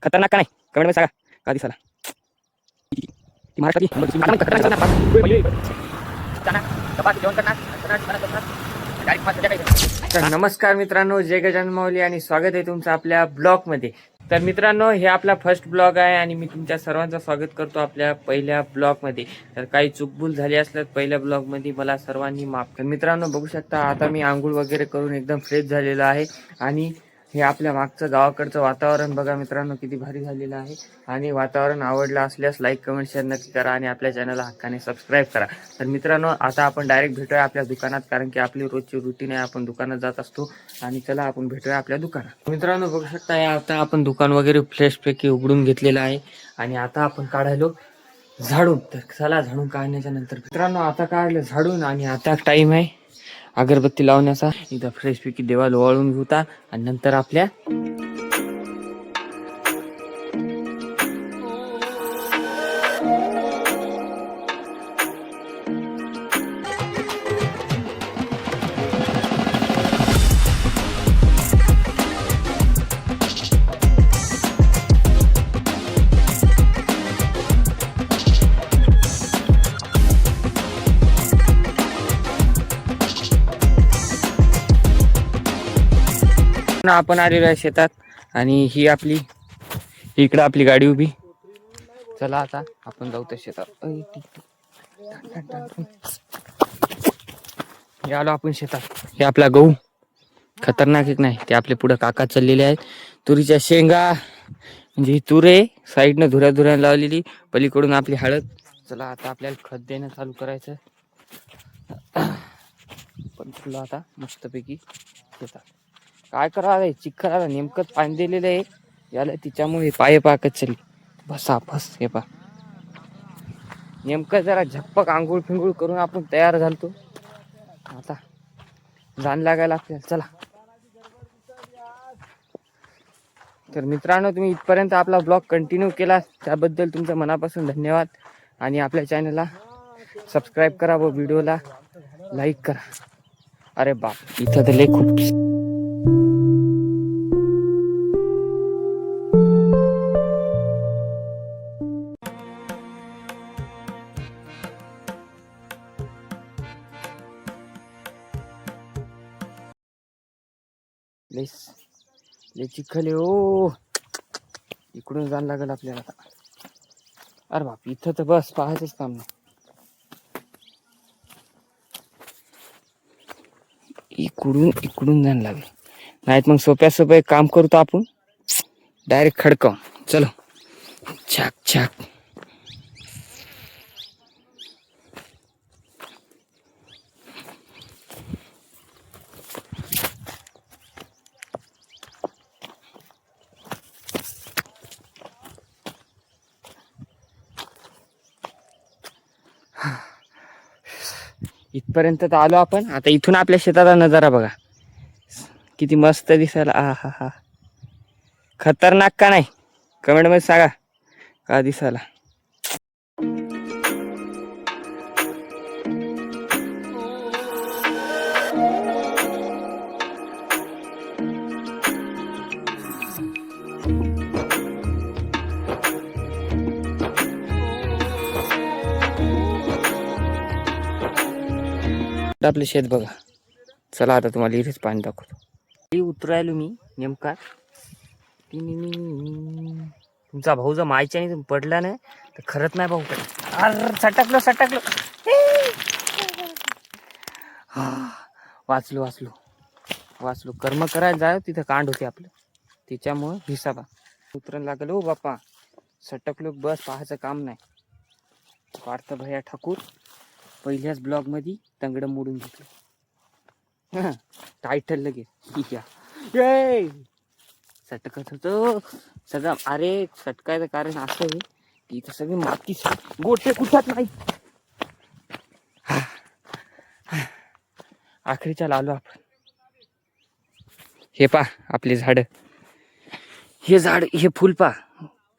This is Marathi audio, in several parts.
खतरनाक का नाही कमेंट मध्ये सांगा का दिसाला ती महाराष्ट्रातली तर नमस्कार मित्रांनो, जय गजानन माऊली आणि स्वागत आहे तुमचं आपल्या ब्लॉग मध्ये. तर मित्रांनो, हे आपला फर्स्ट ब्लॉग आहे आणि मी तुमच्या सर्वांचं स्वागत करतो आपल्या पहिल्या ब्लॉग मध्ये. तर काही चूकभूल झाली असल्यास पहिल्या ब्लॉग मध्ये मला सर्वांनी माफ कर. मित्रांनो बघू शकता, आता मी आंघोळ वगैरे करून एकदम फ्रेश झालेला आहे आणि हे आपल्या मागचं गावाकडचं वातावरण बघा मित्रांनो, किती भारी झालेलं आहे. आणि वातावरण आवडलं असल्यास लाईक कमेंट शेअर नक्की करा आणि आपल्या चॅनलला हक्काने सबस्क्राईब करा. तर मित्रांनो, आता आपण डायरेक्ट भेटूया आपल्या दुकानात, कारण की आपली रोजची रुटीन आहे, आपण दुकानात जात असतो. आणि चला आपण भेटूया आपल्या दुकानात. मित्रांनो बघू शकता, आता आपण दुकान वगैरे फ्रेश पैकी उघडून घेतलेलं आहे आणि आता आपण काढायलो झाडून. तर चला झाडून काढण्याच्या नंतर मित्रांनो, आता काढलं झाडून आणि आता टाइम आहे अगरबत्ती लावण्याचा. इथं फ्रेश पैकी देवाला ओवाळून घेऊता आणि नंतर आपल्या आपण आलेलो आहे शेतात आणि ही आपली इकडं आपली गाडी उभी. चला आता आपण जाऊ त्या शेतात. हे आलो आपण शेतात. हे आपला गहू खतरनाक एक नाही ते आपले पुढे काका चाललेले आहेत. तुरीच्या शेंगा म्हणजे ही तूर आहे, साईडनं धुऱ्या धुऱ्या लावलेली, पलीकडून आपली हळद. चला आता आपल्याला खत देणं चालू करायचं. पण तुला आता मस्तपैकी शेतात काय करावं, चिखल नेमकंच पाणी दिलेलं आहे याला, तिच्यामुळे पाय पाकच चालली बसा बस. हे पा नेमकं जरा झप्पक आंघोळ फिंगूळ करून आपण तयार झालतो. आता जाण लागायला आपल्याला. चला तर मित्रांनो, तुम्ही इथपर्यंत आपला ब्लॉग कंटिन्यू केला त्याबद्दल तुमचं मनापासून धन्यवाद. आणि आपल्या चॅनलला सबस्क्राईब करा व व्हिडिओला लाईक करा. अरे बाप, इथं तर लय खूप लय चिखल आहे ओ. इकडून जाणं लागेल आपल्याला आता. अरे बाप, इथं तर बस पाहायचंच काम नाही. इकडून जाणं लागेल, नाहीत मग सोप्या सोप्या काम करतो आपण डायरेक्ट खडकाव. चलो छाक छाक. इथपर्यंत तर आलो आपण. आता इथून आपल्या शेताचा नजारा बघा किती मस्त दिसायला. आ हा हा, खतरनाक का नाही कमेंट मध्ये सांगा का दिसायला. आपले शेत बघा. चला आता तुम्हाला इथेच पाणी दाखवतो. उतरायलो मी नेमका. तुमचा भाऊ जर मायच्या आणि पडला नाही तर खरंच नाही भाऊ. अरे सटकलो. वाचलो. कर्म करायला जाय तिथं कांड होते आपलं, त्याच्यामुळं हिसाबा उतरायला लागलं. हो बाप्पा, सटकलो बस पाहायचं काम नाही. पार्थ भैया ठाकूर पहिल्याच ब्लॉग मध्ये तंगड मोडून घेतलं. टायटल लगेच ये सटकत होतो सगळं. अरे सटकायचं कारण असं आहे की इथं सगळी माती गोटे कुठत नाही. आखरीच्या आलो आपण. हे पा आपले झाड, हे फुल पा.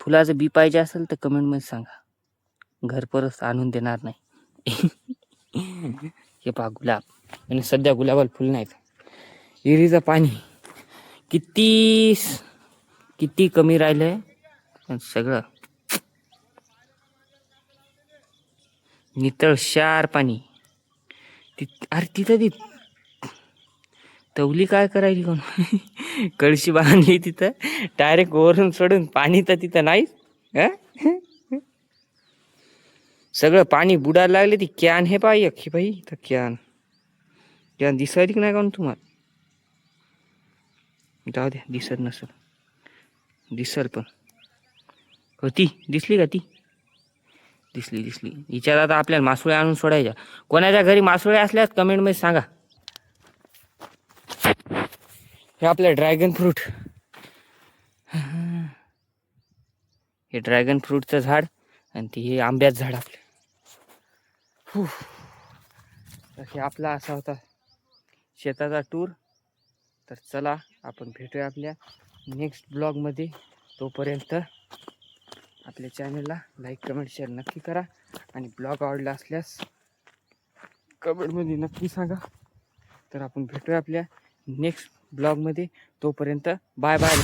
फुलाचं बी पाहिजे असेल तर कमेंट मध्ये सांगा, घर परत आणून देणार नाही. हे पहा गुलाब, आणि सध्या गुलाबाला फुल नाहीत. विहिरीचं पाणी किती कमी राहिलंय पण सगळं नितळ शार पाणी. अरे तिथं ती तवली काय करायची कोण कळशी बांधली तिथं डायरेक्ट वरून सोडून पाणी तर तिथं नाही. सगळं पाणी बुडायला लागले. ती कॅन हे पाहिजे अख्खी बाई. तर कॅन कॅन दिसायली की नाही का तुम्हाला? जाऊ द्या, दिसत नसल. दिसल पण होती. दिसली का ती? दिसली दिसली. हिच्यात आता आपल्याला मासोळ्या आणून सोडायच्या. कोणाच्या घरी मासोळ्या असल्यास कमेंटमध्ये सांगा. हे आपलं ड्रॅगन फ्रूट. हे ड्रॅगन फ्रूटचं झाड आणि ते हे आंब्याचं झाड आपलं. तर हे आपला असा होता शेताचा टूर. तर चला आपण भेटूया आपल्या नेक्स्ट ब्लॉगमध्ये. तोपर्यंत आपल्या चॅनलला लाईक कमेंट शेअर नक्की करा. आणि ब्लॉग आवडला असल्यास कमेंटमध्ये नक्की सांगा. तर आपण भेटूया आपल्या नेक्स्ट ब्लॉगमध्ये. तोपर्यंत बाय बाय.